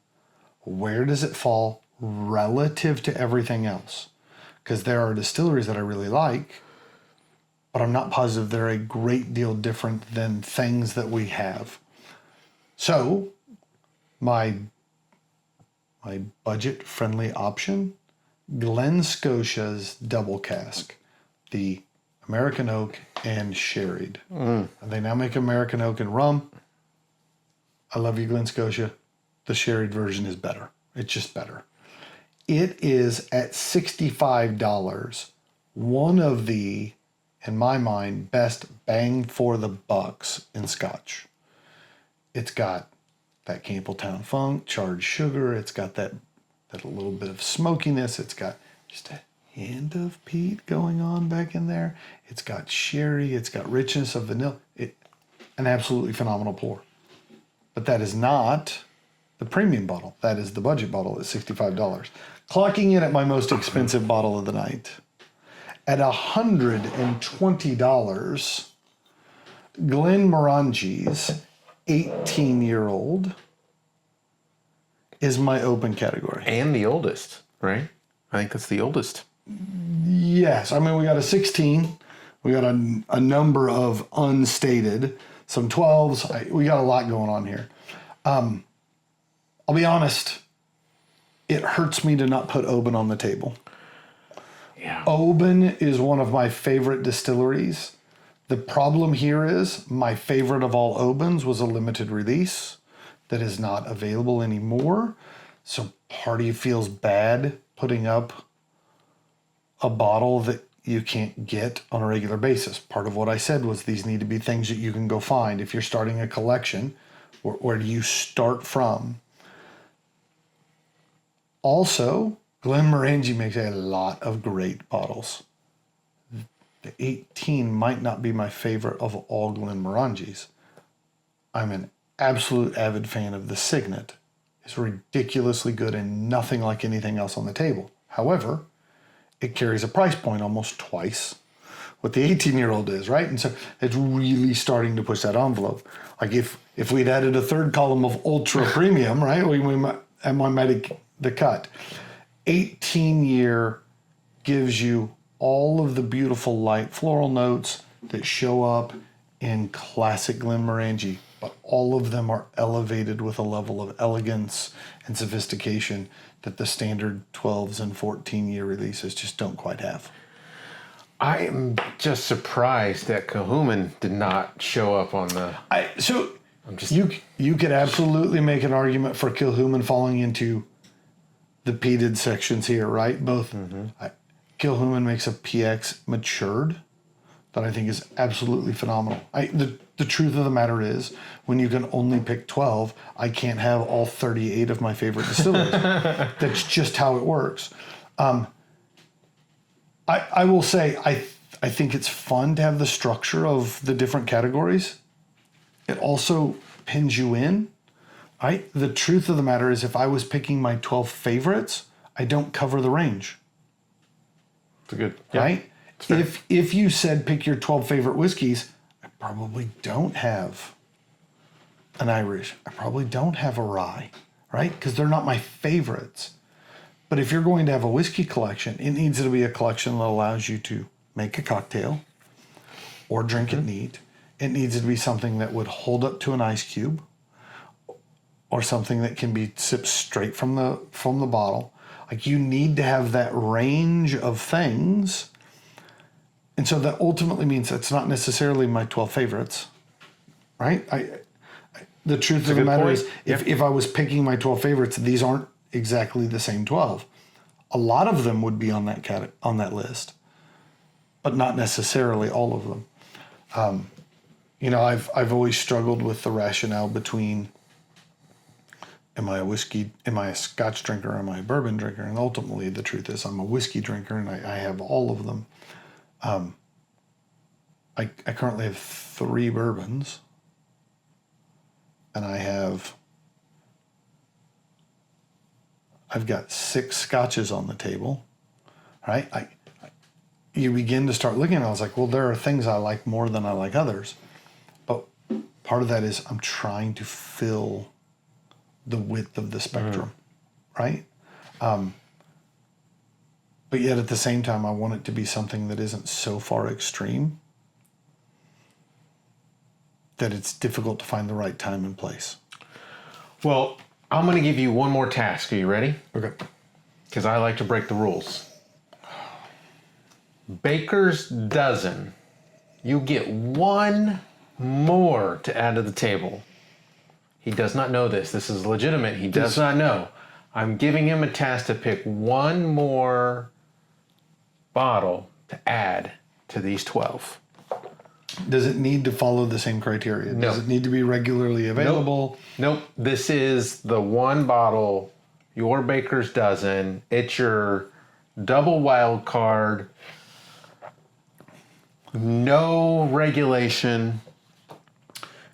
where does it fall relative to everything else? Because there are distilleries that I really like, but I'm not positive they're a great deal different than things that we have. So my budget-friendly option, Glen Scotia's Double Cask, the American Oak and Sherried. And they now make American Oak and rum. I love you, Glen Scotia. The Sherried version is better. It's just better. It is at $65. One of the, in my mind, best bang for the bucks in Scotch. It's got that Campbelltown funk, charred sugar. It's got that little bit of smokiness. It's got just a hint of peat going on back in there. It's got sherry. It's got richness of vanilla. An absolutely phenomenal pour. But that is not the premium bottle. That is the budget bottle at $65. Clocking in at my most expensive bottle of the night at $120, Glenmorangies 18-year-old is my open category. And the oldest, right? I think that's the oldest. Yes. I mean, we got a 16. We got a number of unstated, some 12s. We got a lot going on here. I'll be honest. It hurts me to not put Oban on the table. Yeah. Oban is one of my favorite distilleries. The problem here is my favorite of all Obans was a limited release that is not available anymore. So part of you feels bad putting up a bottle that you can't get on a regular basis. Part of what I said was these need to be things that you can go find. If you're starting a collection, where do you start from? Also, Glenmorangie makes a lot of great bottles. The 18 might not be my favorite of all Glenmorangies. I'm an absolute avid fan of the Signet. It's ridiculously good and nothing like anything else on the table. However, it carries a price point almost twice what the 18-year-old is, right? And so it's really starting to push that envelope. Like if we'd added a third column of ultra premium, right? We might make the cut. 18-year gives you all of the beautiful light floral notes that show up in classic Glenmorangie, but all of them are elevated with a level of elegance and sophistication that the standard 12s and 14-year releases just don't quite have. I am just surprised that Cahuman did not show up on the... You could absolutely make an argument for Kilhuman falling into the peated sections here, right? Both. Kilhuman makes a PX matured that I think is absolutely phenomenal. The truth of the matter is, when you can only pick 12, I can't have all 38 of my favorite distilleries. That's just how it works. I will say, I think it's fun to have the structure of the different categories. It also pins you in, right? The truth of the matter is, if I was picking my 12 favorites, I don't cover the range. It's good. Right? If you said pick your 12 favorite whiskeys, I probably don't have an Irish. I probably don't have a rye, right? Because they're not my favorites. But if you're going to have a whiskey collection, it needs to be a collection that allows you to make a cocktail or drink it neat. It needs to be something that would hold up to an ice cube or something that can be sipped straight from the bottle. Like, you need to have that range of things. And so that ultimately means that's not necessarily my 12 favorites, right? The truth of the matter is, if I was picking my 12 favorites, these aren't exactly the same 12. A lot of them would be on that list, but not necessarily all of them. I've always struggled with the rationale between, am I a Scotch drinker, am I a bourbon drinker? And ultimately the truth is I'm a whiskey drinker, and I have all of them. I currently have 3 bourbons, and I've got 6 scotches on the table, right? You begin to start looking, and I was like, well, there are things I like more than I like others. But part of that is I'm trying to fill the width of the spectrum, right? But yet at the same time, I want it to be something that isn't so far extreme that it's difficult to find the right time and place. Well, I'm going to give you one more task. Are you ready? Okay. Because I like to break the rules. Baker's dozen. You get 1 more to add to the table. He does not know this. This is legitimate. He does not know. I'm giving him a task to pick one more bottle to add to these 12. Does it need to follow the same criteria? No. Does it need to be regularly available? Nope. This is the one bottle, your baker's dozen. It's your double wild card. No regulation.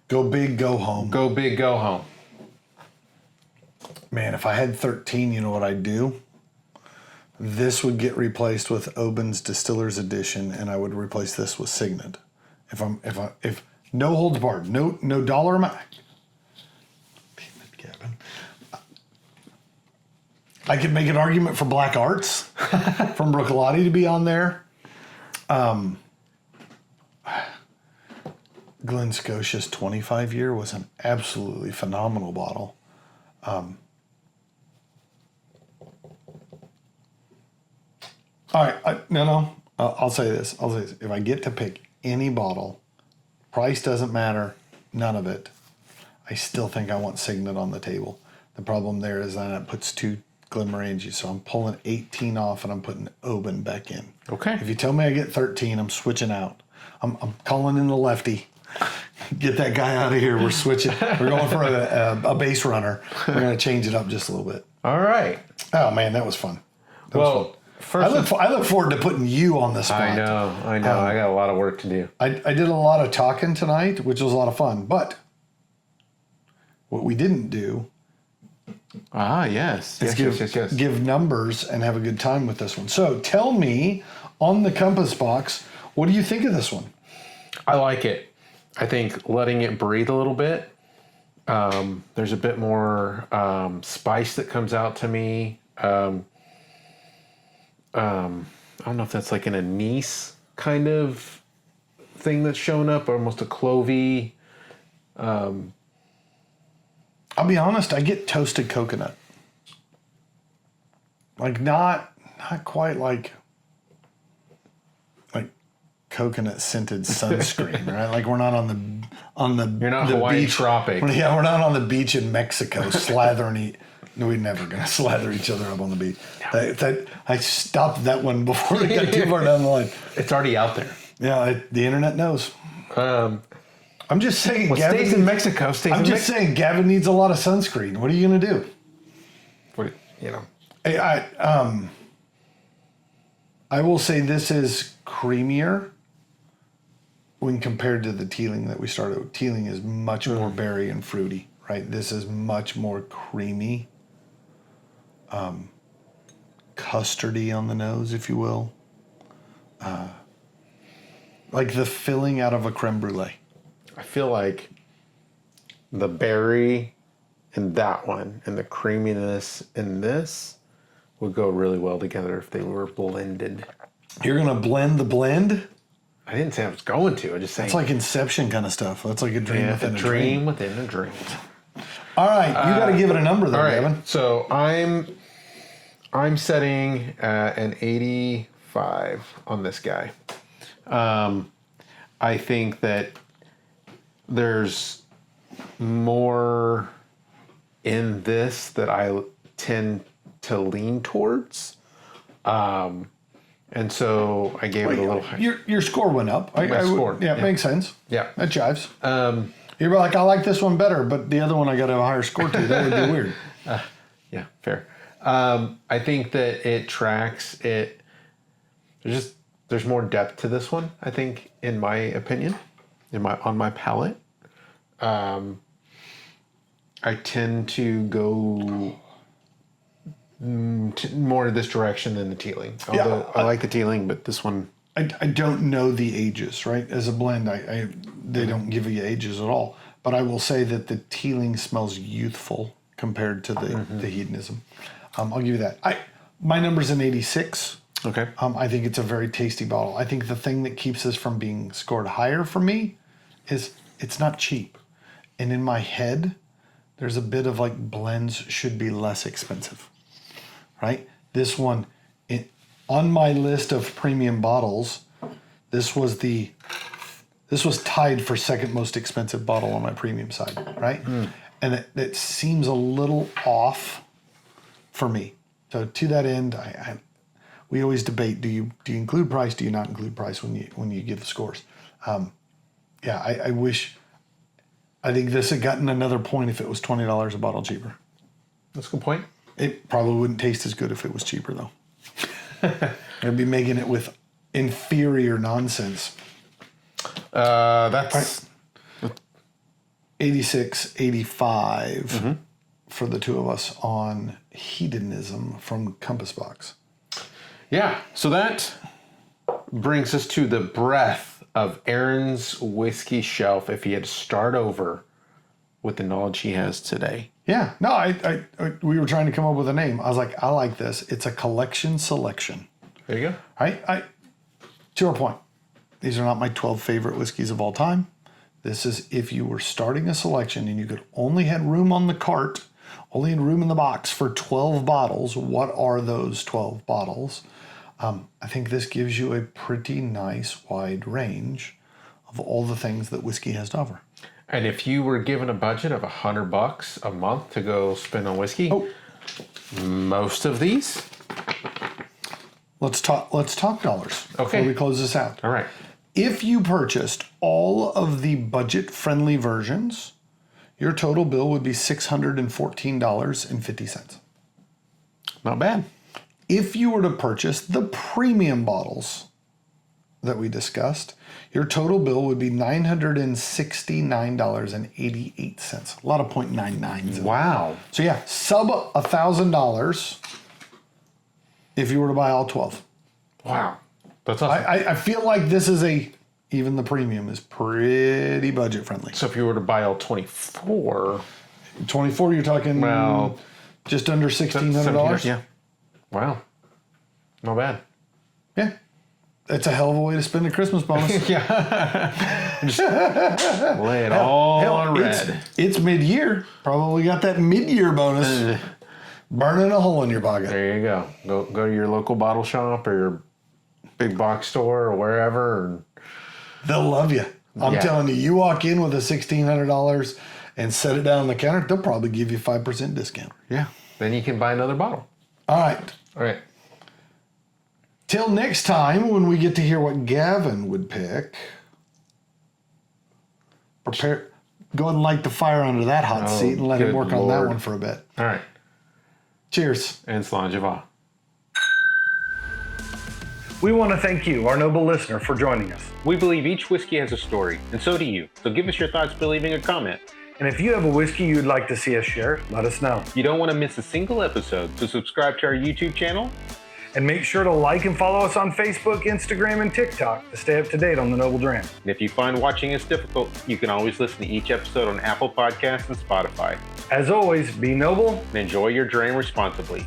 Go big, go home. Go big, go home. Man, if I had 13, you know what I'd do? This would get replaced with Oban's Distiller's Edition, and I would replace this with Signet. If no holds barred, no dollar amount. Damn it, Gavin. I could make an argument for Black Arts from Brookalotti to be on there. Glen Scotia's 25-year was an absolutely phenomenal bottle. All right, I'll say this. If I get to pick any bottle, price doesn't matter, none of it. I still think I want Signet on the table. The problem there is that it puts 2 Glenmorangie, so I'm pulling 18 off and I'm putting Oban back in. Okay. If you tell me I get 13, I'm switching out. I'm calling in the lefty. Get that guy out of here. We're switching. We're going for a base runner. We're going to change it up just a little bit. All right. Oh man, that was fun. That was fun. First, I look forward to putting you on the spot. I know. I got a lot of work to do. I did a lot of talking tonight, which was a lot of fun. But what we didn't do Yes. is Yes. give numbers and have a good time with this one. So tell me, on the Compass box, what do you think of this one? I like it. I think letting it breathe a little bit. There's a bit more spice that comes out to me. I don't know if that's like an anise kind of thing that's shown up, or almost a clovey. I'll be honest, I get toasted coconut. Like not quite like coconut scented sunscreen, right? Like we're not on the You're not the Hawaii beach. tropic. Yeah, we're not on the beach in Mexico slathering. No, we're never gonna slather each other up on the beach. I stopped that one before it got too far down the line. It's already out there. Yeah, the internet knows. I'm just saying, What Gavin. stays in Mexico stays I'm in just Mexico. saying, Gavin needs a lot of sunscreen. What are you gonna do? I will say this is creamier when compared to the Teeling that we started with. Teeling is much more berry and fruity, right? This is much more creamy, custardy on the nose, if you will. Like the filling out of a creme brulee. I feel like the berry in that one and the creaminess in this would go really well together if they were blended. You're gonna blend the blend? I didn't say I was going to. I just saying It's like Inception kind of stuff. That's like a dream within a a dream dream. within a dream. All right, you got to give it a number though, All right, Gavin. so I'm setting an 85 on this guy. I think that there's more in this that I tend to lean towards. And so I gave it a little higher. Your score went up. My score, Yeah, yeah. makes sense. Yeah. That jives. You were like, I like this one better, but the other one I got to have a higher score to. That would be weird. Yeah, fair. I think that it tracks it. There's more depth to this one, I think, in my opinion, on my palate. I tend to go more this direction than the Teeling. Although I like the Teeling, but this one. I don't know the ages, right? As a blend, they don't give you ages at all. But I will say that the Teeling smells youthful compared to the hedonism. I'll give you that. My number's an 86. Okay. I think it's a very tasty bottle. I think the thing that keeps this from being scored higher for me is it's not cheap. And in my head, there's a bit of like blends should be less expensive, right? This one, on my list of premium bottles, this was tied for second most expensive bottle on my premium side, right? And it seems a little off for me. So to that end, we always debate: do you include price? Do you not include price when you give the scores? I wish. I think this had gotten another point if it was $20 a bottle cheaper. That's a good point. It probably wouldn't taste as good if it was cheaper, though. I'd be making it with inferior nonsense. That's 86, 85 for the two of us on hedonism from Compass Box. Yeah. So that brings us to the breadth of Aaron's whiskey shelf if he had to start over with the knowledge he has today. Yeah. No, I we were trying to come up with a name. I was like, I like this. It's a collection selection. There you go. To our point, these are not my 12 favorite whiskeys of all time. This is if you were starting a selection and you could only had room on the cart, only had room in the box for 12 bottles. What are those 12 bottles? I think this gives you a pretty nice wide range of all the things that whiskey has to offer. And if you were given a budget of $100 a month to go spend on whiskey, most of these. Let's talk dollars before we close this out. All right. If you purchased all of the budget-friendly versions, your total bill would be $614.50. Not bad. If you were to purchase the premium bottles that we discussed, your total bill would be $969.88. A lot of .99s. Wow. So yeah, sub $1,000 if you were to buy all 12. Wow. That's awesome. I feel like this is even the premium is pretty budget friendly. So if you were to buy all 24... 24, you're talking just under $1,600? Yeah. Wow. Not bad. Yeah. That's a hell of a way to spend a Christmas bonus. Yeah. Just lay it all on red. It's mid-year. Probably got that mid-year bonus. Burning a hole in your pocket. There you go. Go to your local bottle shop or your big box store or wherever. They'll love you. I'm telling you, you walk in with a $1,600 and set it down on the counter, they'll probably give you 5% discount. Yeah. Then you can buy another bottle. All right. All right. Till next time when we get to hear what Gavin would pick. Go ahead and light the fire under that hot seat and let him work on that one for a bit. All right. Cheers. And Slanjava. We want to thank you, our noble listener, for joining us. We believe each whiskey has a story, and so do you. So give us your thoughts by leaving a comment. And if you have a whiskey you'd like to see us share, let us know. You don't want to miss a single episode, so subscribe to our YouTube channel. And make sure to like and follow us on Facebook, Instagram, and TikTok to stay up to date on the Noble Dram. And if you find watching us difficult, you can always listen to each episode on Apple Podcasts and Spotify. As always, be noble and enjoy your dram responsibly.